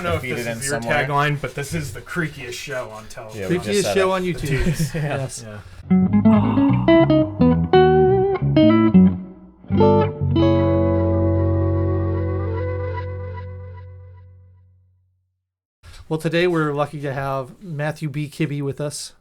don't know if feed this it in is your somewhere. tagline, but this is the creakiest show on television. Yeah, we just Creepiest said show it. on YouTube. Yes. Yeah. Well, today we're lucky to have Matthew B. Kibbe with us,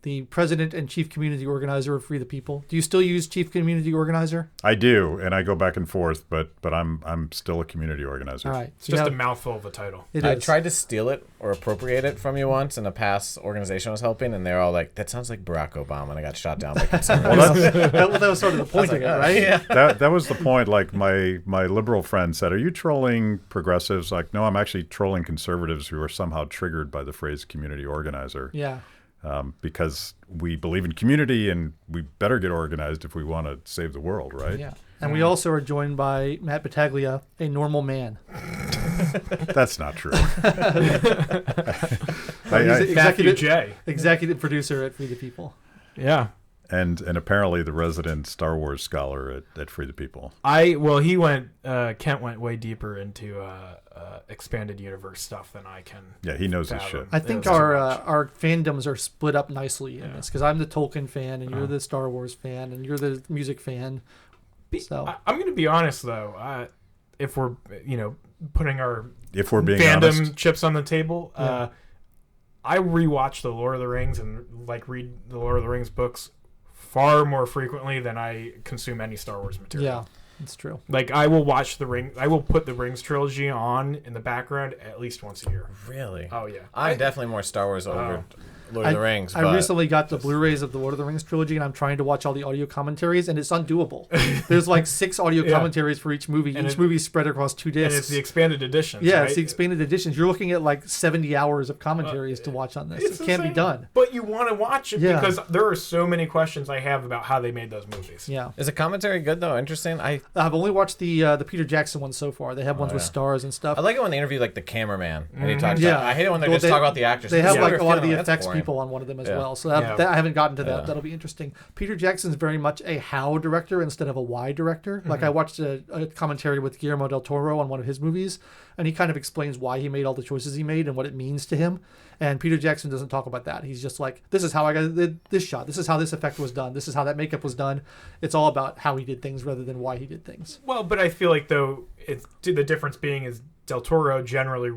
the president and chief community organizer of Free the People. Do you still use chief community organizer? I do, and I go back and forth, but I'm still a community organizer. All right. It's just a mouthful of a title. It I is. tried to steal it or appropriate it from you once, and a past organization I was helping, and they're all like, "That sounds like Barack Obama," and I got shot down by conservatives. that was sort of the point of it, right? Yeah. That was the point. Like my liberal friend said, "Are you trolling progressives?" Like, no, I'm actually trolling conservatives who are somehow triggered by the phrase community organizer. Yeah. Because we believe in community and we better get organized if we want to save the world, right? Yeah. And we also are joined by Matt Battaglia, a normal man. That's not true. He's Matthew J. executive producer at Free the People. Yeah. And apparently the resident Star Wars scholar at Free the People. Kent went way deeper into expanded universe stuff than I can. Yeah, he knows his fathom. shit. I think our fandoms are split up nicely in this because I'm the Tolkien fan and you're the Star Wars fan and you're the music fan. So I'm going to be honest though, if we're putting our being fandom honest, chips on the table, Yeah. I rewatch the Lord of the Rings and read the Lord of the Rings books far more frequently than I consume any Star Wars material. yeah, it's true. Like I will watch I will put the Rings trilogy on in the background at least once a year. Really? Oh yeah. I'm definitely more Star Wars over Lord of the Rings. I recently got the Blu-rays of the Lord of the Rings trilogy, and I'm trying to watch all the audio commentaries, and it's undoable. There's like 6 audio commentaries for each movie. Each movie's spread across 2 discs. And it's the expanded editions. Yeah, right? it's the expanded editions. You're looking at like 70 hours of commentaries to watch on this. It can't be done. But you want to watch it because there are so many questions I have about how they made those movies. Yeah. Is the commentary good though? Interesting. I've only watched the Peter Jackson ones so far. They have ones with stars and stuff. I like it when they interview like the cameraman and he talks. Yeah. About, I hate it when they just talk about the actors. They have Yeah. like a lot of the That's effects boring. people on one of them as well. So Yeah. that I haven't gotten to that. That'll be interesting. Peter Jackson's very much a how director instead of a why director. Like I watched a commentary with Guillermo del Toro on one of his movies, and he kind of explains why he made all the choices he made and what it means to him. And Peter Jackson doesn't talk about that. He's just like, this is how I got this shot. This is how this effect was done. This is how that makeup was done. It's all about how he did things rather than why he did things. Well, but I feel like though the difference being is Del Toro generally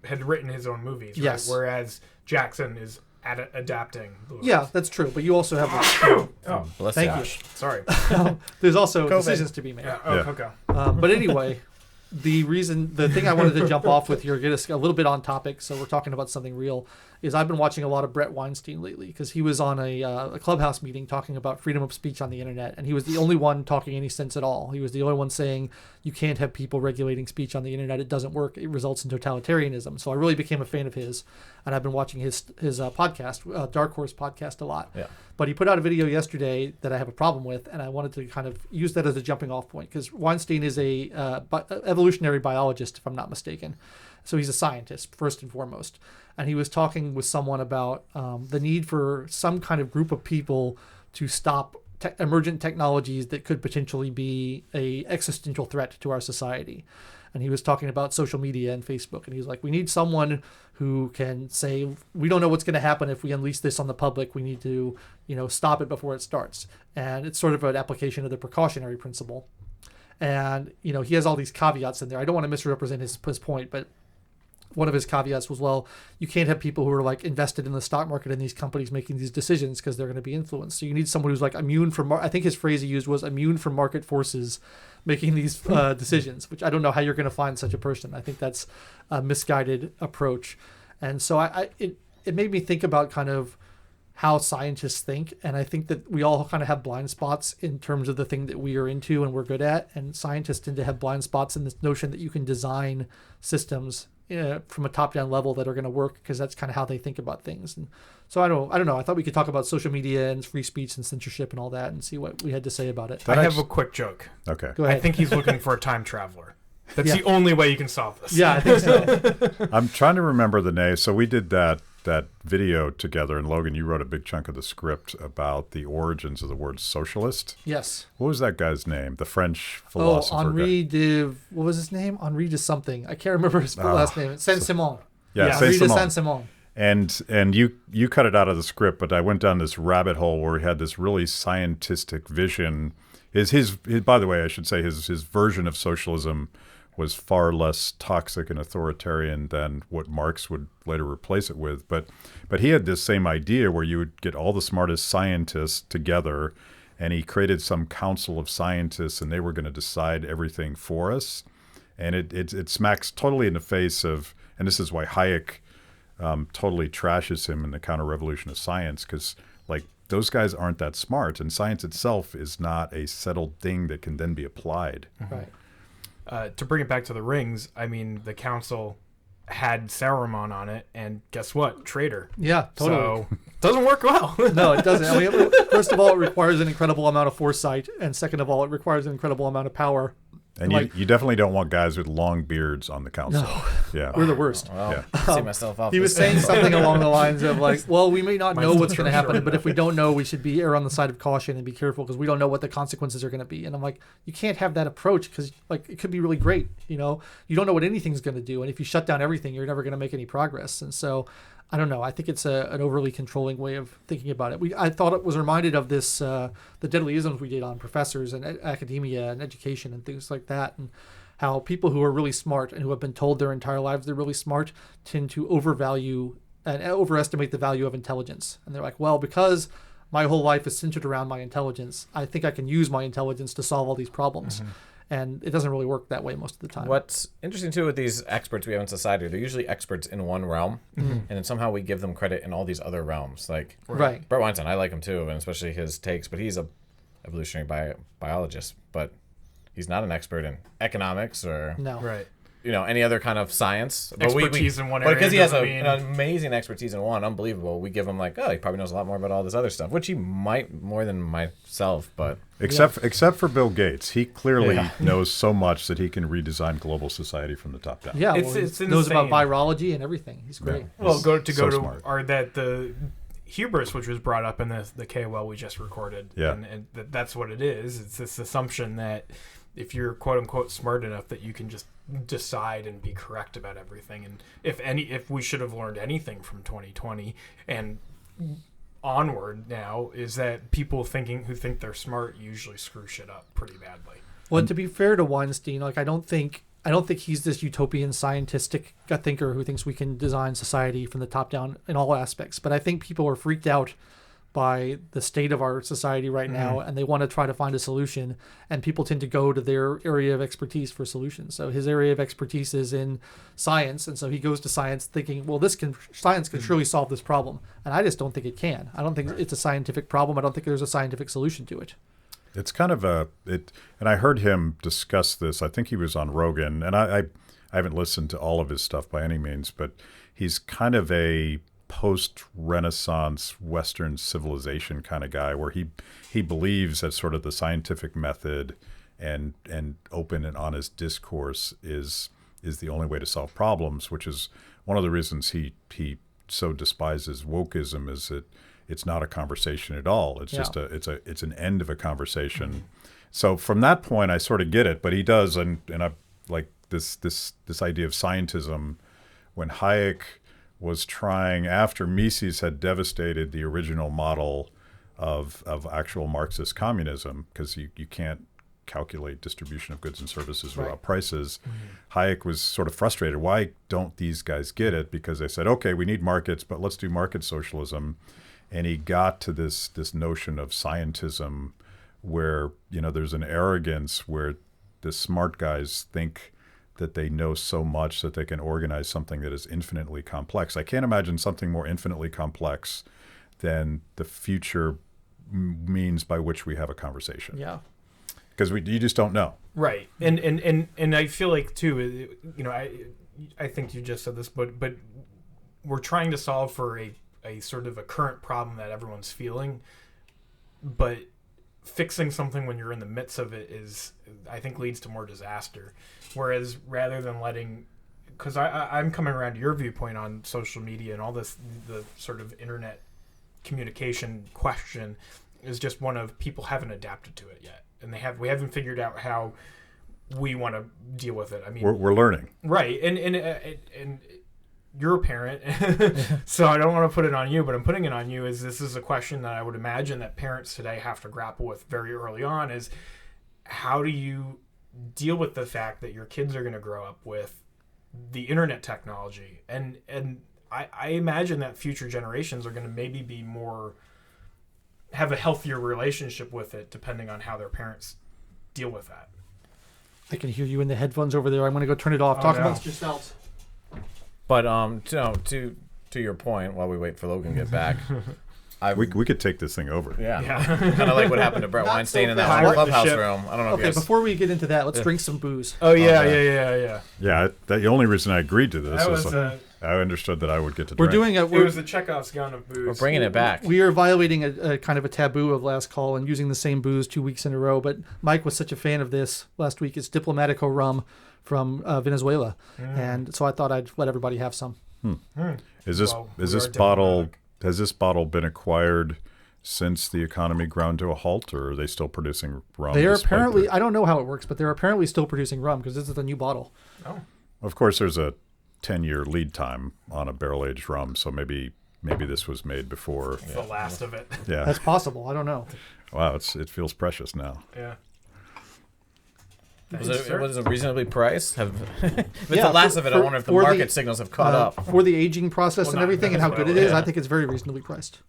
had written his own movies, right? Yes. Whereas Jackson is adapting. The movies. Yeah, that's true. But you also have Oh, Bless thank Josh. sorry. there's also COVID. decisions to be made. Okay. But anyway, the thing I wanted to jump off with here, get us a little bit on topic, so we're talking about something real, is I've been watching a lot of Brett Weinstein lately because he was on a Clubhouse meeting talking about freedom of speech on the internet, and he was the only one talking any sense at all. He was the only one saying you can't have people regulating speech on the internet. It doesn't work. It results in totalitarianism. So I really became a fan of his, and I've been watching his podcast, Dark Horse podcast, a lot. Yeah. But he put out a video yesterday that I have a problem with, and I wanted to kind of use that as a jumping off point because Weinstein is a evolutionary biologist, if I'm not mistaken. So he's a scientist, first and foremost. And he was talking with someone about the need for some kind of group of people to stop emergent technologies that could potentially be a existential threat to our society. And he was talking about social media and Facebook. And he was like, we need someone who can say, we don't know what's going to happen if we unleash this on the public. We need to, stop it before it starts. And it's sort of an application of the precautionary principle. And, he has all these caveats in there. I don't want to misrepresent his point, but one of his caveats was, well, you can't have people who are like invested in the stock market and these companies making these decisions because they're going to be influenced. So you need someone who's like immune from, I think his phrase he used was immune from market forces making these decisions, which I don't know how you're going to find such a person. I think that's a misguided approach. And so it made me think about kind of how scientists think. And I think that we all kind of have blind spots in terms of the thing that we are into and we're good at. And scientists tend to have blind spots in this notion that you can design systems from a top-down level that are going to work because that's kind of how they think about things. And so I don't know. I thought we could talk about social media and free speech and censorship and all that and see what we had to say about it. I have a quick joke. Okay. Go ahead. I think he's looking for a time traveler. That's the only way you can solve this. Yeah, I think so. I'm trying to remember the name. So we did that that video together, and Logan, you wrote a big chunk of the script about the origins of the word socialist. Yes. What was that guy's name? The French philosopher. Henri de, what was his name? Henri de something. I can't remember his last name. Saint-Simon. Yeah, Henri de Saint-Simon. Saint-Simon. And you cut it out of the script, but I went down this rabbit hole where he had this really scientistic vision. His by the way, I should say his version of socialism was far less toxic and authoritarian than what Marx would later replace it with. But he had this same idea where you would get all the smartest scientists together, and he created some council of scientists, and they were going to decide everything for us. And it smacks totally in the face of, and this is why Hayek totally trashes him in the counter-revolution of science, because like those guys aren't that smart, and science itself is not a settled thing that can then be applied. Right. To bring it back to the rings, I mean, the council had Saruman on it, and guess what? Traitor. Yeah, totally. So, doesn't work well. No, it doesn't. I mean, first of all, it requires an incredible amount of foresight, and second of all, it requires an incredible amount of power. And you definitely don't want guys with long beards on the council. No. Yeah. We're the worst. Well, I see myself off. He was this saying end. something along the lines of like, well, we may not know Mine's what's going to happen, short. but if we don't know, we should be err on the side of caution and be careful because we don't know what the consequences are going to be. And I'm like, you can't have that approach because like it could be really great. You know, you don't know what anything's going to do, and if you shut down everything, you're never going to make any progress. And so, I don't know. I think it's an overly controlling way of thinking about it. I thought it was reminded of this the deadly isms we did on professors and academia and education and things like that, and how people who are really smart and who have been told their entire lives they're really smart tend to overvalue and overestimate the value of intelligence. And they're like, well, because my whole life is centered around my intelligence, I think I can use my intelligence to solve all these problems. Mm-hmm. And it doesn't really work that way most of the time. What's interesting, too, with these experts we have in society, they're usually experts in one realm, and then somehow we give them credit in all these other realms. Like, right. Bret Weinstein, I like him, too, and especially his takes, but he's a evolutionary biologist, but he's not an expert in economics or Right. Any other kind of science. But Expertise in one But area because he has doesn't an amazing expertise in one, unbelievable, we give him like, oh, he probably knows a lot more about all this other stuff, which he might more than myself, but... Except for Bill Gates. He clearly knows so much that he can redesign global society from the top down. Yeah, It's he knows about insane. virology and everything. He's great. Yeah. Well, So smart. or that the hubris, which was brought up in the KOL we just recorded. Yeah. And that's what it is. It's this assumption that if you're quote unquote smart enough that you can just decide and be correct about everything. And if we should have learned anything from 2020 and onward now, is that people who think they're smart usually screw shit up pretty badly. Well, to be fair to Weinstein, like I don't think he's this utopian scientific thinker who thinks we can design society from the top down in all aspects. But I think people are freaked out by the state of our society right now, and they want to try to find a solution, and people tend to go to their area of expertise for solutions. So his area of expertise is in science, and so he goes to science thinking, well, science can surely solve this problem. And I just don't think it can. I don't think it's a scientific problem. I don't think there's a scientific solution to it. It's kind of and I heard him discuss this. I think he was on Rogan, and I haven't listened to all of his stuff by any means, but he's kind of a post-Renaissance Western civilization kind of guy, where he believes that sort of the scientific method and open and honest discourse is the only way to solve problems, which is one of the reasons he so despises wokeism, is that it's not a conversation at all. It's just it's an end of a conversation. So from that point, I sort of get it, but he does, and I like this idea of scientism when Hayek was trying, after Mises had devastated the original model of actual Marxist communism, because you can't calculate distribution of goods and services without prices. Hayek was sort of frustrated. Why don't these guys get it? Because they said, okay, we need markets, but let's do market socialism. And he got to this notion of scientism where, there's an arrogance where the smart guys think that they know so much that they can organize something that is infinitely complex. I can't imagine something more infinitely complex than the future means by which we have a conversation. Yeah. Because you just don't know. Right. And I feel like, too, I think you just said this, but we're trying to solve for a sort of a current problem that everyone's feeling, but fixing something when you're in the midst of it I think leads to more disaster. Whereas rather than letting because I'm coming around to your viewpoint on social media and all this, the sort of internet communication question is just one of people haven't adapted to it yet, and we haven't figured out how we want to deal with it. I mean, we're learning, right? And you're a parent, so I don't want to put it on you, but I'm putting it on you. This is a question that I would imagine that parents today have to grapple with very early on: is how do you deal with the fact that your kids are going to grow up with the internet technology, and I imagine that future generations are going to maybe be more, have a healthier relationship with it, depending on how their parents deal with that. I can hear you in the headphones over there. I'm going to go turn it off. Talk amongst yourselves. But to your point, while we wait for Logan to get back, we could take this thing over. Yeah. kind of like what happened to Brett Not Weinstein so in that fast. one clubhouse room. I don't know. Okay, if before we get into that, let's drink some booze. Oh yeah, Okay. yeah. Yeah, the only reason I agreed to this That was was I understood that I would get to We're drink. doing it was the Chekhov's gun of booze. we're bringing it back. We are violating a kind of a taboo of last call and using the same booze 2 weeks in a row. But Mike was such a fan of this last week. It's Diplomatical Rum from Venezuela, and so I thought I'd let everybody have some. Is this bottle has this bottle been acquired since the economy ground to a halt, or are they still producing rum? They are despite apparently, their- I don't know how it works, but they're apparently still producing rum because this is the new bottle. Oh, Of course, there's a 10-year lead time on a barrel-aged rum, so maybe this was made before. the last of it. Yeah. That's possible. I don't know. Wow, it feels precious now. Yeah. Was it reasonably priced? If it's Yeah, the last of it, I wonder if the for market signals have caught up. For the aging process Well, and not everything and how good it Venezuela, is. yeah. I think it's very reasonably priced.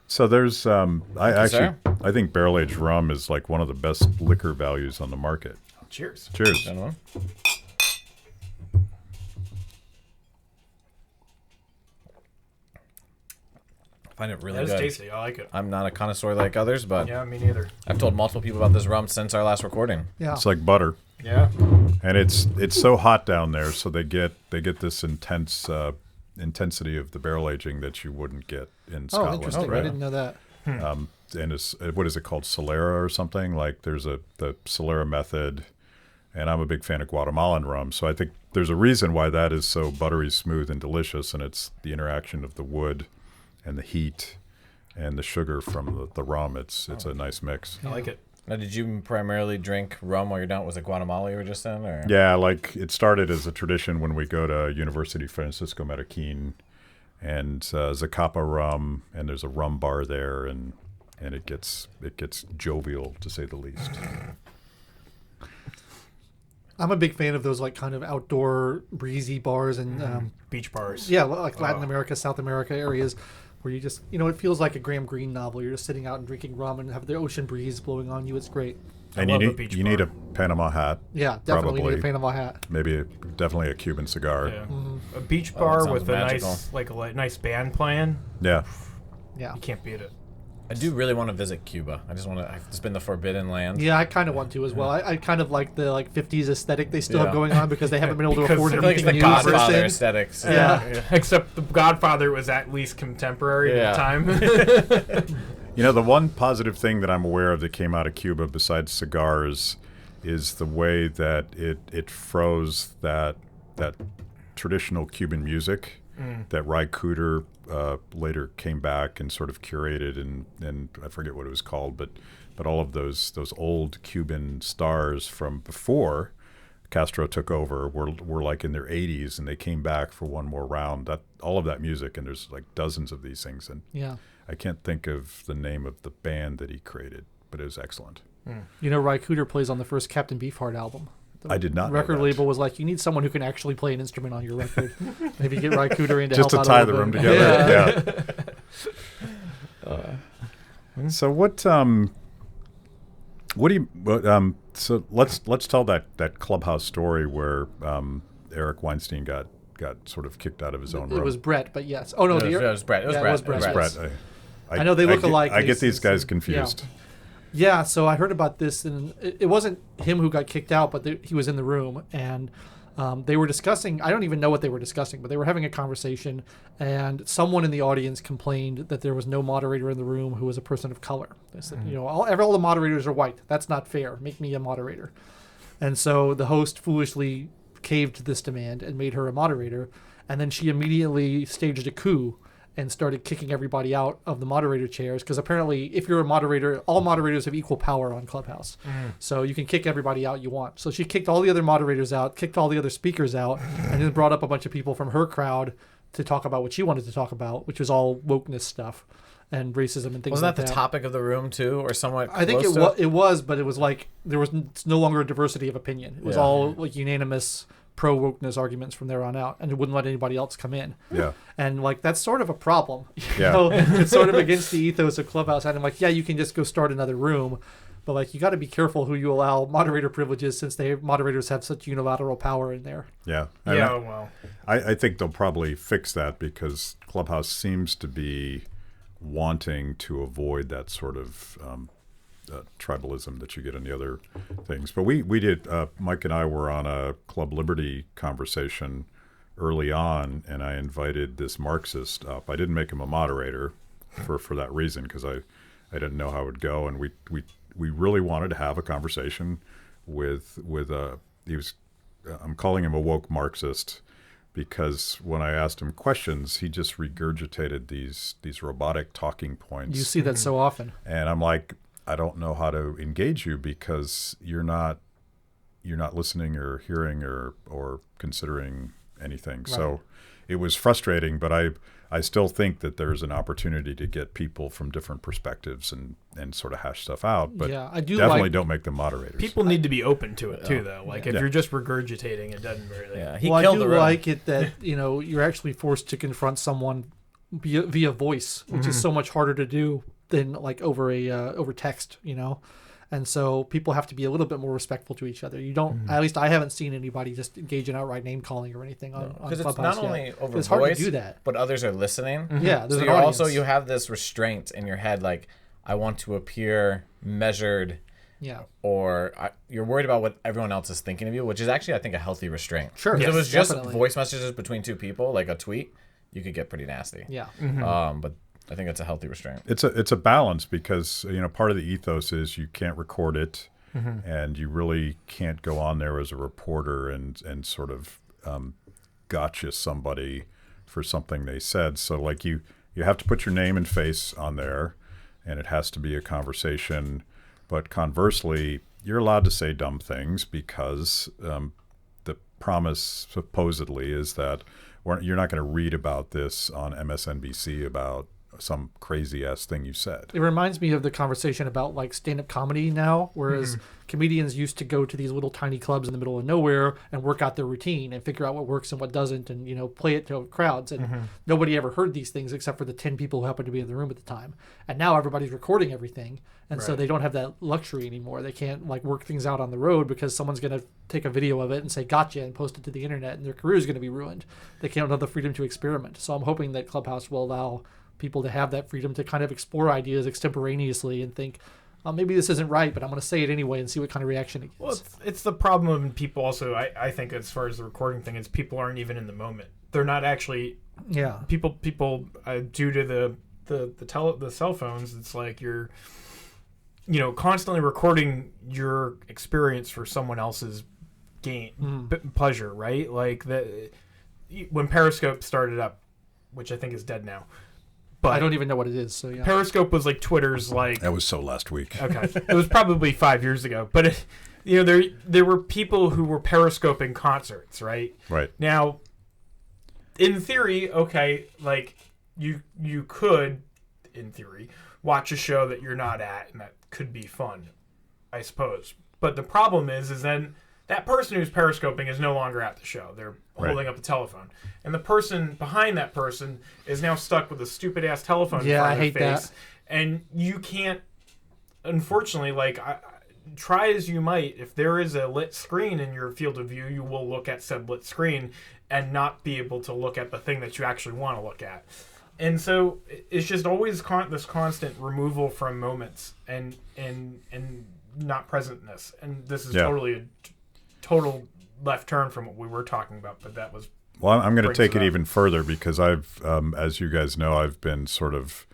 So there's sir. I think barrel-aged rum is like one of the best liquor values on the market. Cheers. Cheers. Gentlemen. I find it really That is good. tasty. I like it. I'm not a connoisseur like others, but Yeah, me neither. I've told multiple people about this rum since our last recording. Yeah. It's like butter, Yeah. and it's so hot down there, so they get this intense intensity of the barrel aging that you wouldn't get in Oh, Scotland. interesting. right. I didn't know that. And it's, what is it called, Solera or something? Like there's the Solera method, and I'm a big fan of Guatemalan rum, so I think there's a reason why that is so buttery smooth and delicious, and it's the interaction of the wood and the heat and the sugar from the rum. It's a nice mix. I like it. Now, did you primarily drink rum while you're down? Was it Guatemala you were just in? Or? Yeah, like it started as a tradition when we go to University Francisco Marroquin and Zacapa rum, and there's a rum bar there, and it gets jovial, to say the least. I'm a big fan of those like kind of outdoor breezy bars and Beach bars. yeah, like Latin America, South America areas where you just, it feels like a Graham Greene novel. You're just sitting out and drinking rum and have the ocean breeze blowing on you. It's great. And love a you beach need bar. a Panama hat. Yeah, definitely Probably. need a Panama hat. Definitely a Cuban cigar. Yeah. A beach bar sounds with magical. a nice band playing. Yeah. Yeah. You can't beat it. I do really want to visit Cuba. It's been the forbidden land. Yeah, I kind of want to as well. I kind of like the 50s aesthetic they still have Yeah. going on because they haven't been able to Because afford I I feel like it's anything the new Godfather since aesthetics. Yeah. Except the Godfather was at least contemporary Yeah. at the time. The one positive thing that I'm aware of that came out of Cuba besides cigars is the way that it froze that traditional Cuban music that Ry Cooder later came back and sort of curated, and I forget what it was called, but all of those old Cuban stars from before Castro took over were like in their 80s, and they came back for one more round. That all of that music, and there's like dozens of these things, and Yeah. I can't think of the name of the band that he created, but it was excellent. Ry Cooder plays on the first Captain Beefheart album. The I did not know record that. label was like, you need someone who can actually play an instrument on your record. Maybe get Ry Cooder in to Just to help tie out a the little room bit. together. Yeah. So what do you so let's tell that clubhouse story where Eric Weinstein got sort of kicked out of his own room. It was Brett, but yes. Oh no, It was Brett. It was Yeah, it Brett. was Brett. It was Brett. Brett. I know they look alike. I get these guys Yeah. confused. Yeah, so I heard about this, and it wasn't him who got kicked out, but he was in the room, and they were discussing, I don't even know what they were discussing, but they were having a conversation, and someone in the audience complained that there was no moderator in the room who was a person of color. They said, all the moderators are white. That's not fair. Make me a moderator. And so the host foolishly caved to this demand and made her a moderator. And then she immediately staged a coup and started kicking everybody out of the moderator chairs, because apparently if you're a moderator, all moderators have equal power on Clubhouse. So you can kick everybody out you want. So she kicked all the other moderators out, kicked all the other speakers out, and then brought up a bunch of people from her crowd to talk about what she wanted to talk about, which was all wokeness stuff and racism and things Wasn't like that the topic of the room too, or somewhat? I think close it was, but it was like it's no longer a diversity of opinion. It was all like unanimous pro wokeness arguments from there on out, and it wouldn't let anybody else come in. Yeah. And like that's sort of a problem. You Yeah. know? It's sort of against the ethos of Clubhouse. And I'm like, yeah, you can just go start another room, but like you got to be careful who you allow moderator privileges, since moderators have such unilateral power in there. Yeah. I think they'll probably fix that, because Clubhouse seems to be wanting to avoid that sort of tribalism that you get in the other things. But we did, Mike and I were on a Club Liberty conversation early on, and I invited this Marxist up. I didn't make him a moderator for that reason, because I didn't know how it would go. And we really wanted to have a conversation with he was, I'm calling him a woke Marxist, because when I asked him questions, he just regurgitated these robotic talking points. You see that so often. And I'm like, I don't know how to engage you, because you're not listening or hearing or considering anything. Right. So it was frustrating, but I still think that there's an opportunity to get people from different perspectives and sort of hash stuff out. But yeah, I do definitely don't make them moderators. People need to be open to it too, though. Like if you're just regurgitating, it doesn't really. Yeah, I do like it that you're actually forced to confront someone via voice, which is so much harder to do than like over text, and so people have to be a little bit more respectful to each other. You don't, at least I haven't seen anybody just engage in outright name calling or anything on because it's Clubhouse not only yet. over it's voice, hard to do that, but others are listening. Yeah, so there's you're an also audience. you have this restraint in your head, like I want to appear measured. Yeah. Or you're worried about what everyone else is thinking of you, which is actually, I think, a healthy restraint. Sure. If it was just definitely. voice messages between two people, like a tweet, you could get pretty nasty. Yeah. But I think it's a healthy restraint. It's a balance, because part of the ethos is you can't record it, and you really can't go on there as a reporter and sort of gotcha somebody for something they said. So like you have to put your name and face on there, and it has to be a conversation. But conversely, you're allowed to say dumb things, because the promise supposedly is that you're not going to read about this on MSNBC about some crazy ass thing you said. It reminds me of the conversation about like stand-up comedy now, whereas comedians used to go to these little tiny clubs in the middle of nowhere and work out their routine and figure out what works and what doesn't, and play it to crowds, and nobody ever heard these things except for the 10 people who happened to be in the room at the time. And now everybody's recording everything, and so they don't have that luxury anymore. They can't like work things out on the road, because someone's going to take a video of it and say gotcha and post it to the internet, and their career is going to be ruined. They can't have the freedom to experiment. So I'm hoping that Clubhouse will allow people to have that freedom to kind of explore ideas extemporaneously and think, maybe this isn't right, but I'm going to say it anyway and see what kind of reaction it gets. Well, it's the problem of people also, I think, as far as the recording thing, is people aren't even in the moment. They're not actually... Yeah. People due to the cell phones, it's like you're, constantly recording your experience for someone else's gain, pleasure, right? Like when Periscope started up, which I think is dead now. But I don't even know what it is. So yeah. Periscope was like Twitter's like. That was so last week. Okay, it was probably 5 years ago. But there were people who were Periscoping concerts, right? Right. Now, in theory, okay, like you could, in theory, watch a show that you're not at, and that could be fun, I suppose. But the problem is then that person who's Periscoping is no longer at the show. They're holding up a telephone. And the person behind that person is now stuck with a stupid-ass telephone in front of their face. That. And you can't, unfortunately, try as you might, if there is a lit screen in your field of view, you will look at said lit screen and not be able to look at the thing that you actually want to look at. And so it's just always this constant removal from moments and not presentness. And this is totally a total left turn from what we were talking about, but that was... Well, I'm going to take it even further, because I've, as you guys know, I've been sort of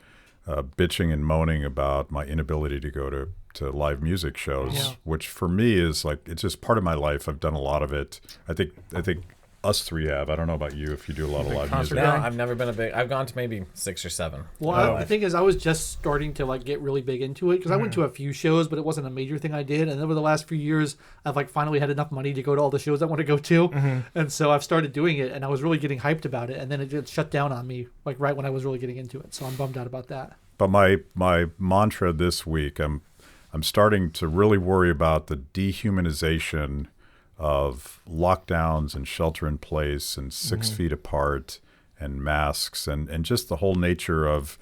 bitching and moaning about my inability to go to live music shows, which for me is like, it's just part of my life. I've done a lot of it. I think us three have. I don't know about you if you do a lot of live music. No, I've never been I've gone to maybe 6 or 7. Well, the thing is, I was just starting to like get really big into it because I went to a few shows, but it wasn't a major thing I did. And over the last few years, I've like finally had enough money to go to all the shows I want to go to, and so I've started doing it, and I was really getting hyped about it, and then it just shut down on me like right when I was really getting into it. So I'm bummed out about that. But my mantra this week, I'm starting to really worry about the dehumanization of lockdowns and shelter in place and 6 feet apart and masks and just the whole nature of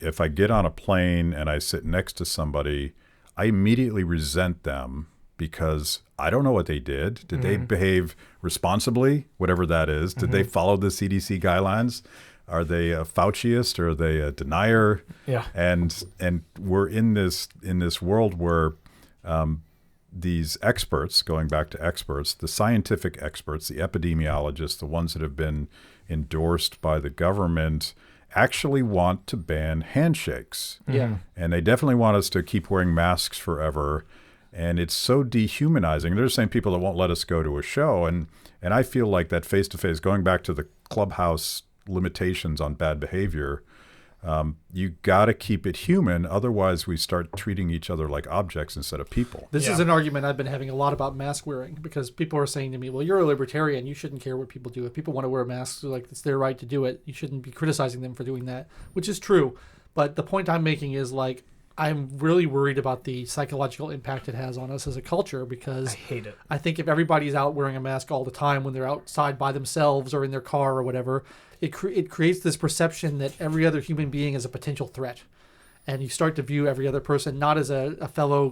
if I get on a plane and I sit next to somebody, I immediately resent them because I don't know what they did. Did they behave responsibly, whatever that is? Did they follow the CDC guidelines? Are they a Fauciist or are they a denier? Yeah. And we're in this world where these experts, going back to experts, the scientific experts, the epidemiologists, the ones that have been endorsed by the government, actually want to ban handshakes. Yeah. And they definitely want us to keep wearing masks forever. And it's so dehumanizing. They're the same people that won't let us go to a show. And I feel like that face-to-face, going back to the clubhouse limitations on bad behavior, you got to keep it human. Otherwise, we start treating each other like objects instead of people. This is an argument I've been having a lot about mask wearing because people are saying to me, well, you're a libertarian. You shouldn't care what people do. If people want to wear masks, like it's their right to do it. You shouldn't be criticizing them for doing that, which is true. But the point I'm making is like, I'm really worried about the psychological impact it has on us as a culture because I hate it. I think if everybody's out wearing a mask all the time when they're outside by themselves or in their car or whatever, it creates this perception that every other human being is a potential threat. And you start to view every other person not as a fellow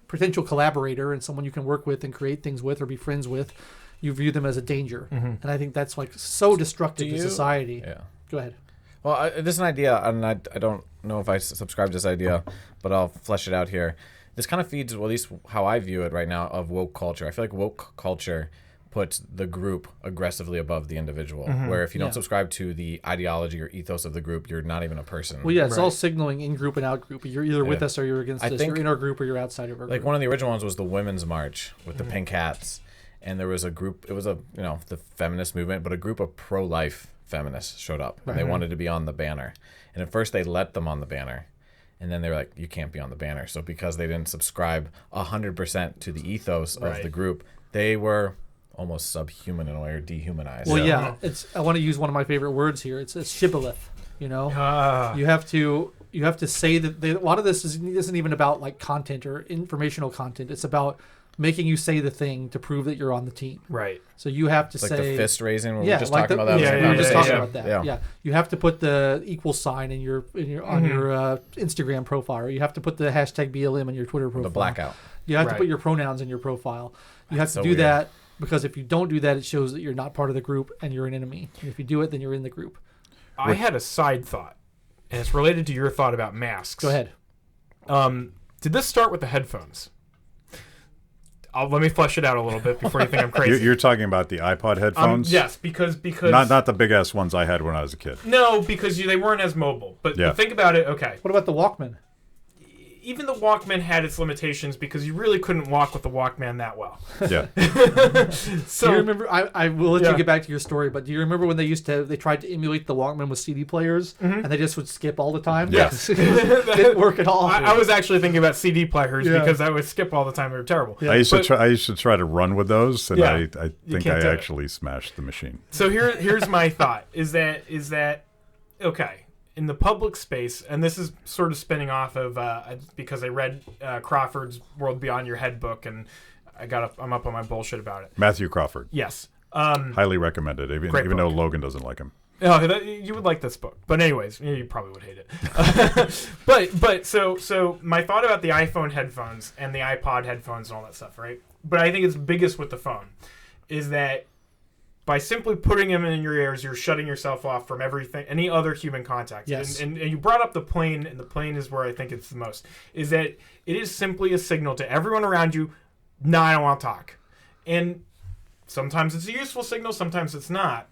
potential collaborator and someone you can work with and create things with or be friends with. You view them as a danger. And I think that's like so destructive to society. Yeah. Go ahead. Well, this is an idea, and I don't know if I subscribe to this idea, but I'll flesh it out here. This kind of feeds, well, at least how I view it right now, of woke culture. I feel like woke culture puts the group aggressively above the individual, where if you don't subscribe to the ideology or ethos of the group, you're not even a person. Well, yeah, it's all signaling in group and out group. You're either with us or you're against us. You're in our group or you're outside of our group. Like one of the original ones was the Women's March with the pink hats, and there was a group, it was the feminist movement, but a group of pro-life feminists showed up, and they wanted to be on the banner. And at first they let them on the banner, and then they were like, you can't be on the banner. So because they didn't subscribe 100% to the ethos of the group, they were almost subhuman in a way, or dehumanized. Well, yeah, I want to use one of my favorite words here. It's shibboleth. You know, you have to say that a lot of this isn't even about like content or informational content. It's about making you say the thing to prove that you're on the team. Right. So you have to it's say like the fist raising. We were just talking about that. We were just talking about that. Yeah. Yeah. You have to put the equal sign on your Instagram profile. Or you have to put the hashtag BLM on your Twitter profile. The blackout. You have to put your pronouns in your profile. You have to do that because if you don't do that, it shows that you're not part of the group and you're an enemy. And if you do it, then you're in the group. I had a side thought, and it's related to your thought about masks. Go ahead. Did this start with the headphones? Let me flesh it out a little bit before you think I'm crazy. You're talking about the iPod headphones? Yes, because not the big ass ones I had when I was a kid. No, because they weren't as mobile. But think about it. Okay. What about the Walkman? Even the Walkman had its limitations because you really couldn't walk with the Walkman that well. Yeah. So do you remember? I will let you get back to your story, but do you remember when they tried to emulate the Walkman with CD players and they just would skip all the time? Yes. Didn't work at all. I was actually thinking about CD players because I would skip all the time. They were terrible. Yeah. I used to try to run with those, and I think I actually smashed the machine. So here's my thought: is that okay? In the public space, and this is sort of spinning off of because I read Crawford's World Beyond Your Head book, and I'm up on my bullshit about it. Matthew Crawford. Yes. Highly recommended, even though Logan doesn't like him. Oh, you would like this book, but anyways, you probably would hate it. but so my thought about the iPhone headphones and the iPod headphones and all that stuff, right? But I think it's biggest with the phone, is that by simply putting them in your ears, you're shutting yourself off from everything, any other human contact. Yes. And you brought up the plane, and the plane is where I think it's the most, is that it is simply a signal to everyone around you, I don't want to talk. And sometimes it's a useful signal, sometimes it's not.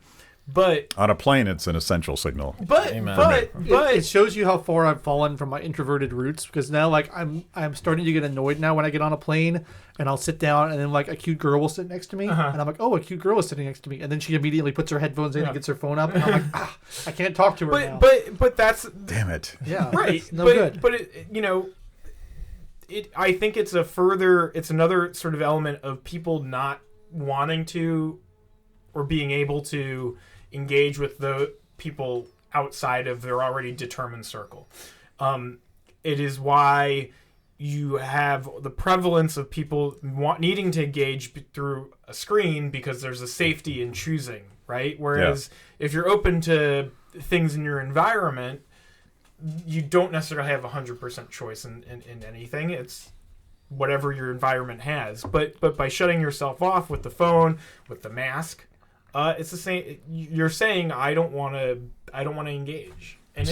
But On a plane, it's an essential signal. Amen. It shows you how far I've fallen from my introverted roots, because now like I'm starting to get annoyed now when I get on a plane and I'll sit down and then like a cute girl will sit next to me and I'm like, oh, a cute girl is sitting next to me, and then she immediately puts her headphones in and gets her phone up and I'm like, I can't talk to her now. But that's Damn it. Yeah, right. it's no good. But I think it's another sort of element of people not wanting to or being able to engage with the people outside of their already determined circle. It is why you have the prevalence of people needing to engage through a screen, because there's a safety in choosing, right? Whereas if you're open to things in your environment, you don't necessarily have 100% choice in anything. It's whatever your environment has. But by shutting yourself off with the phone, with the mask, it's the same. You're saying I don't want to engage, and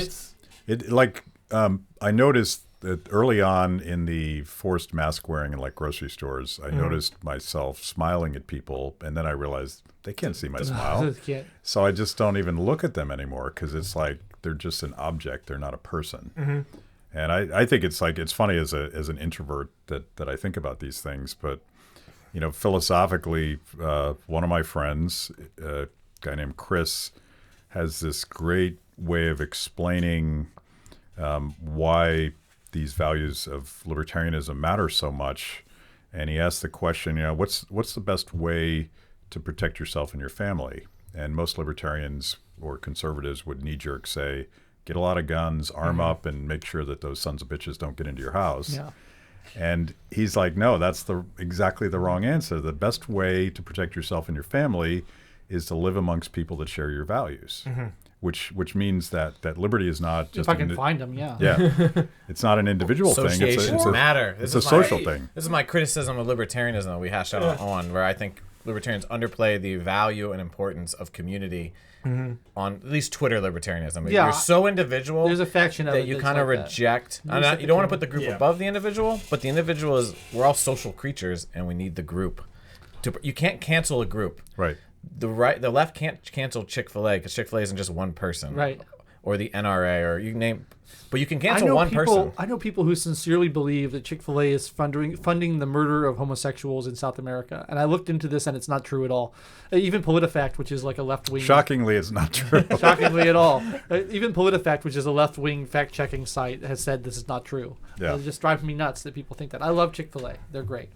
I noticed that early on in the forced mask wearing in like grocery stores, I noticed myself smiling at people, and then I realized they can't see my smile. So I just don't even look at them anymore, because it's like they're just an object. They're not a person. And I think it's funny as an introvert that I think about these things, but philosophically, one of my friends, a guy named Chris, has this great way of explaining why these values of libertarianism matter so much. And he asked the question, what's the best way to protect yourself and your family? And most libertarians or conservatives would knee-jerk say, get a lot of guns, arm up, and make sure that those sons of bitches don't get into your house. Yeah. And he's like, no, that's exactly the wrong answer. The best way to protect yourself and your family is to live amongst people that share your values, which means that liberty is not just... If I can find them, yeah. Yeah. It's not an individual thing. Associations matter. It's a social thing. This is my criticism of libertarianism that we hashed out on, where I think libertarians underplay the value and importance of community on at least Twitter libertarianism. Yeah. You're so individual. There's a faction of that it you that's kind of like that. reject. You don't want to put the group above the individual, but the individual is, we're all social creatures and we need the group. You can't cancel a group. Right. The left can't cancel Chick-fil-A, because Chick-fil-A isn't just one person. Right. Or the NRA, or you name... But you can cancel one person. I know people who sincerely believe that Chick-fil-A is funding the murder of homosexuals in South America. And I looked into this, and it's not true at all. Even PolitiFact, which is like a left-wing... Shockingly, it's not true. Shockingly at all. Even PolitiFact, which is a left-wing fact-checking site, has said this is not true. Yeah. It just drives me nuts that people think that. I love Chick-fil-A. They're great.